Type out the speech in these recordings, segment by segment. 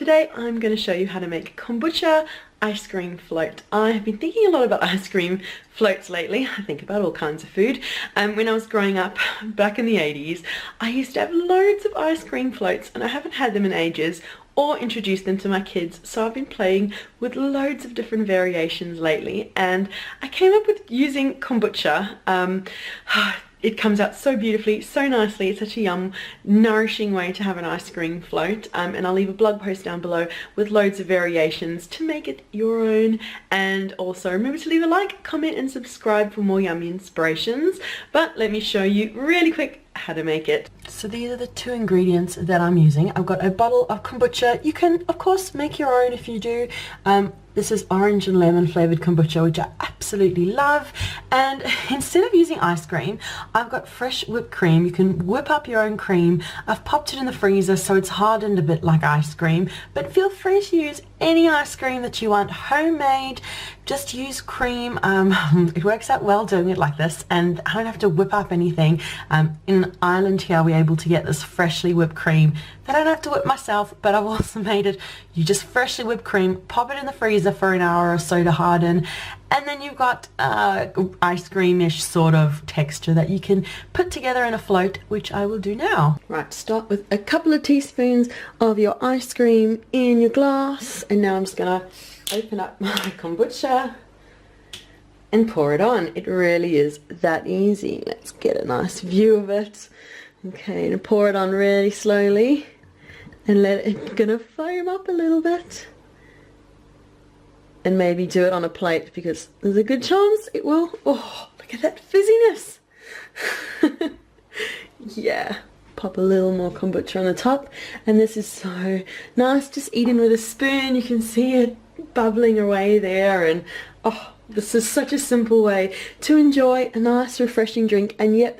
today I'm going to show you how to make kombucha ice cream float. I have been thinking a lot about ice cream floats lately. I think about all kinds of food. When I was growing up back in the 80s, I used to have loads of ice cream floats and I haven't had them in ages or introduced them to my kids, so I've been playing with loads of different variations lately, and I came up with using kombucha. It comes out so beautifully, so nicely. It's such a nourishing way to have an ice cream float, and I'll leave a blog post down below with loads of variations to make it your own. And also remember to leave a like, comment and subscribe for more yummy inspirations. But let me show you really quick how to make it. So these are the two ingredients that I'm using. I've got a bottle of kombucha. You can of course make your own if you do. This is orange and lemon flavored kombucha, which I absolutely love. And instead of using ice cream, I've got fresh whipped cream. You can whip up your own cream. I've popped it in the freezer so it's hardened a bit like ice cream, but feel free to use any ice cream that you want, homemade. Just use cream. It works out well doing it like this, and I don't have to whip up anything. In Ireland here we're able to get this freshly whipped cream that I don't have to whip myself, but I've also made it. You just freshly whipped cream, pop it in the freezer for an hour or so to harden, and then you've got ice cream-ish sort of texture that you can put together in a float, which I will do now. Right, start with a couple of teaspoons of your ice cream in your glass, and now I'm just gonna open up my kombucha and pour it on. It really is that easy. Let's get a nice view of it. Okay, and pour it on really slowly and let it gonna foam up a little bit. And maybe do it on a plate because there's a good chance it will. Oh, look at that fizziness. Yeah, pop a little more kombucha on the top, and this is so nice. Just eating with a spoon, you can see it bubbling away there, and oh, this is such a simple way to enjoy a nice refreshing drink. And yet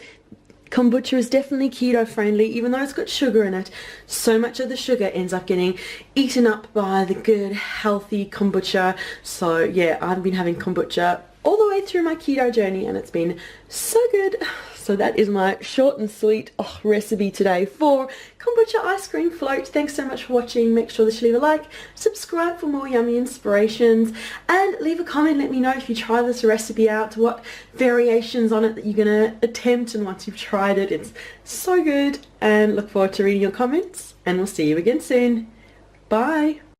kombucha is definitely keto friendly, even though it's got sugar in it. So much of the sugar ends up getting eaten up by the good healthy kombucha. So yeah, I've been having kombucha all the way through my keto journey and it's been so good. So that is my short and sweet recipe today for kombucha ice cream float. Thanks so much for watching. Make sure that you leave a like, subscribe for more yummy inspirations, and leave a comment. Let me know if you try this recipe out, what variations on it that you're going to attempt, and once you've tried it, it's so good. And look forward to reading your comments, and we'll see you again soon. Bye.